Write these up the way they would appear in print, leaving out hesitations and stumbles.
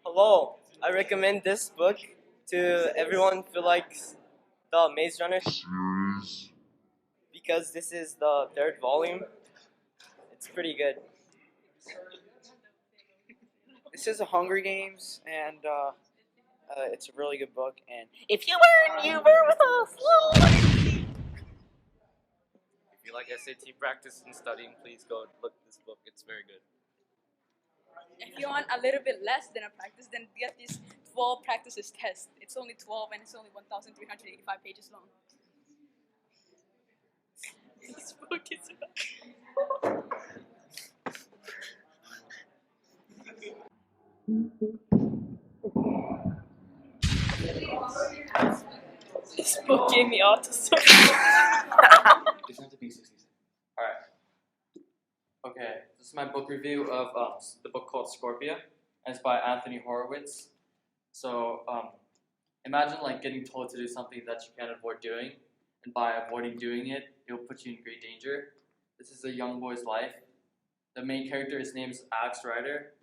Hello, I recommend this book to everyone who likes the Maze Runner series because this is the third volume. It's pretty good. This is a Hunger Games, and it's a really good book. And If you were with us. If you like SAT practice and studying, please go look this book. It's very good. If you want a little bit less than a practice, then get this 12 practices test. It's only 12 and it's only 1,385 pages long. This book is This book gave me autism. Doesn't have to be 60 seconds. Alright. Okay, this is my book review of the book called Scorpia, and it's by Anthony Horowitz. So, imagine like getting told to do something that you can't avoid doing, and by avoiding doing it, it will put you in great danger. This is a young boy's life. The main character, his name is Alex Rider,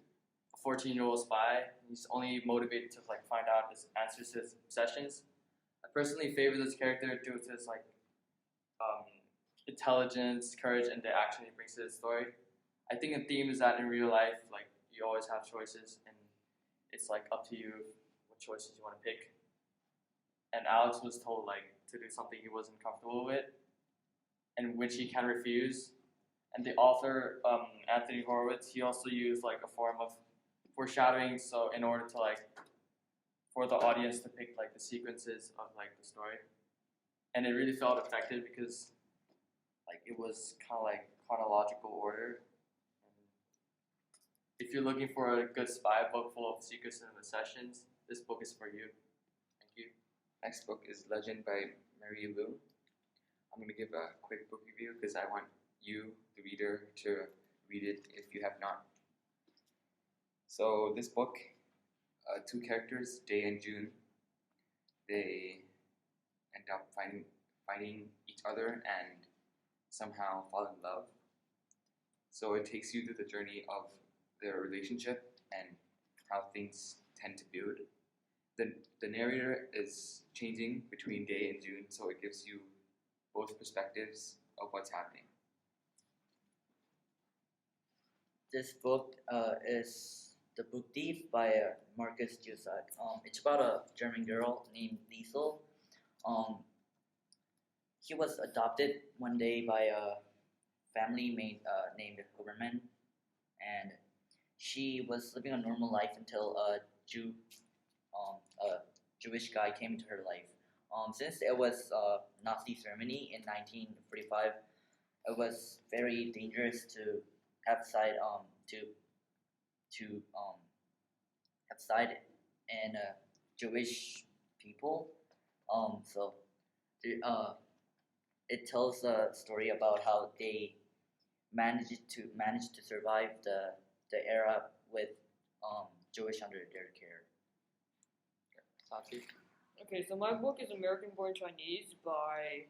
a 14-year-old spy. He's only motivated to like find out his answers to his obsessions. I personally favor this character due to his like intelligence, courage, and the action he brings to the story. I think the theme is that in real life, like you always have choices, and it's like up to you what choices you want to pick. And Alex was told like to do something he wasn't comfortable with, and which he can refuse. And the author, Anthony Horowitz, he also used like a form of foreshadowing, so in order to like for the audience to pick like the sequences of like the story. And it really felt effective because like it was kind of like chronological order. If you're looking for a good spy book full of secrets and obsessions, this book is for you. Thank you. Next book is Legend by Mary Lou. I'm going to give a quick book review because I want you, the reader, to read it if you have not. So this book, two characters, Day and June, they end up finding each other and somehow fall in love. So it takes you through the journey of their relationship and how things tend to build. The narrator is changing between Day and June, so it gives you both perspectives of what's happening. This book is The Book Thief by Marcus Jusak. It's about a German girl named Liesel. He was adopted one day by a family named Huberman, and she was living a normal life until a Jewish guy came into her life. Since it was Nazi Germany in 1945, it was very dangerous to have side in Jewish people. So it tells a story about how they managed to survive the era with Jewish under their care. Sati? Okay, so my book is American Born Chinese by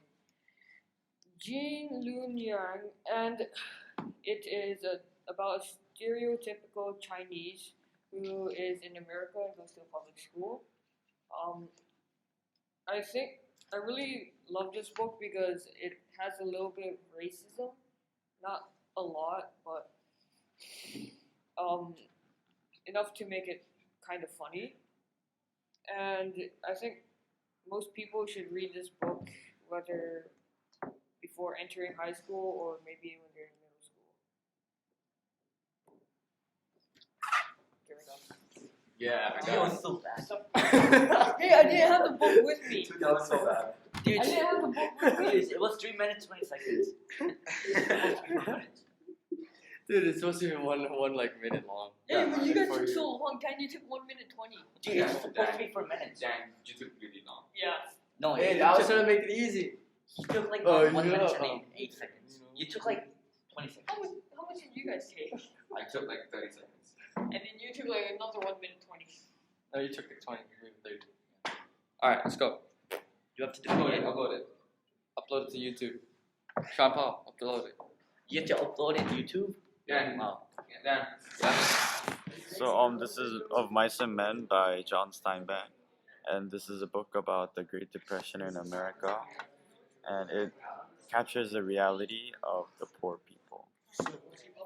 Jin Lun Yang, and it is about a stereotypical Chinese who is in America and goes to a public school. I really love this book because it has a little bit of racism, not a lot, but enough to make it kind of funny. And I think most people should read this book, whether before entering high school or maybe when they're in middle school. Okay, we're done. Yeah, I That got was so bad. Hey, I didn't have the book with me. That was so bad. Dude, I didn't have the book with me. it was 3 minutes 20 seconds. Dude, it's supposed to be one like minute long. Yeah, but you guys For took so long. Can you took 1 minute 20? Dude, it's supposed to be 4 minutes. Dang, you took really long. Yeah. No, Hey, he I was took, trying to make it easy. he took like Oh, 1 yeah, minute and 8 seconds. You took like 20 seconds. How much did you guys take? I took like 30 seconds. And then you took like another 1 minute 20. No, you took like 20. You were 30. Alright, let's go. You have to do Upload it. it, upload it. Upload it to YouTube. Sean Paul, upload it. You have to upload it to YouTube? Yeah. Wow. Yeah, done. Yeah. So this is Of Mice and Men by John Steinbeck, and this is a book about the Great Depression in America, and it captures the reality of the poor people.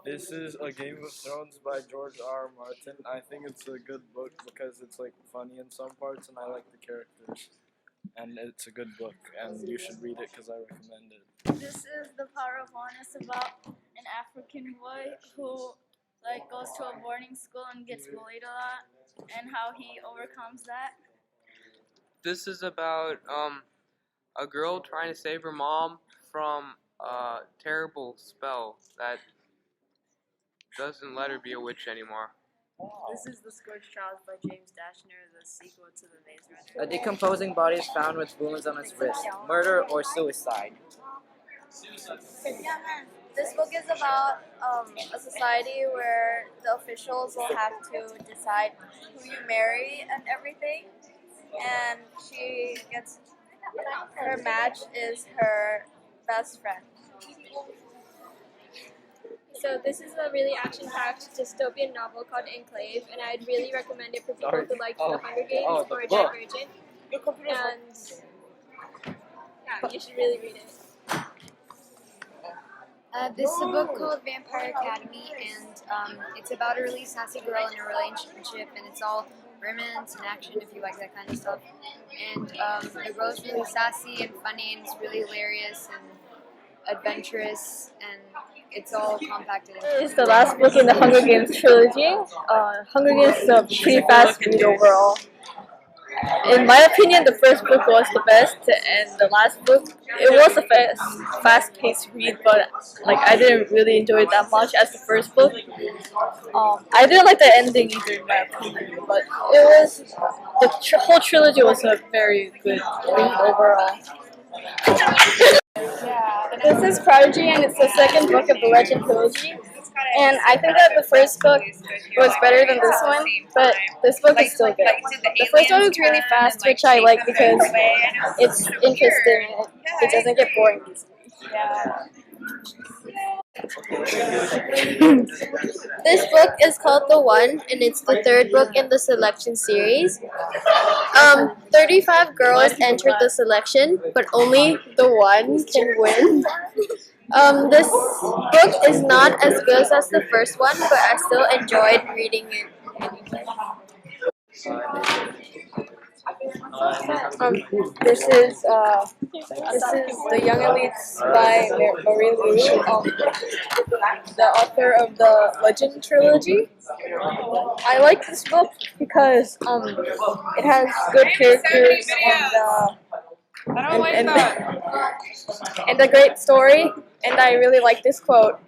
This is A Game of Thrones by George R. R. Martin. I think it's a good book because it's like funny in some parts and I like the characters. And it's a good book and you should read it because I recommend it. This is The Power of One. It's about an African boy who like goes to a boarding school and gets bullied a lot and how he overcomes that. This is about a girl trying to save her mom from a terrible spell that doesn't let her be a witch anymore. This is The Scorched Trials by James Dashner, the sequel to The Maze Runner. A decomposing body is found with wounds on its wrist. Murder or suicide? This book is about a society where the officials will have to decide who you marry and everything. And her match is her best friend. So this is a really action-packed dystopian novel called Enclave, and I'd really recommend it for people who like The Hunger Games or Divergent. And yeah, you should really read it. This is a book called Vampire Academy, and it's about a really sassy girl in a relationship, and it's all romance and action if you like that kind of stuff. And the girl's really sassy and funny, and it's really hilarious and adventurous, and it's all compacted. It's the last book in the Hunger Games trilogy. Hunger Games is a pretty fast read overall. In my opinion, the first book was the best, and the last book, it was a fast-paced read, but like I didn't really enjoy it that much as the first book. I didn't like the ending either, in my opinion, but it was the whole trilogy was a very good read overall. This is Prodigy, and it's the second book of the Legend trilogy. And I think that the first book was better than this one, but this book is still good. The first one was really fast, which I like because it's interesting and it doesn't get boring easily. This book is called The One, and it's the third book in the selection series. 35 girls entered the selection, but only the one can win. This book is not as good as the first one, but I still enjoyed reading it anyway. This is The Young Elites by Marie Lu, the author of the Legend trilogy. I like this book because it has good characters and a great story, and I really like this quote.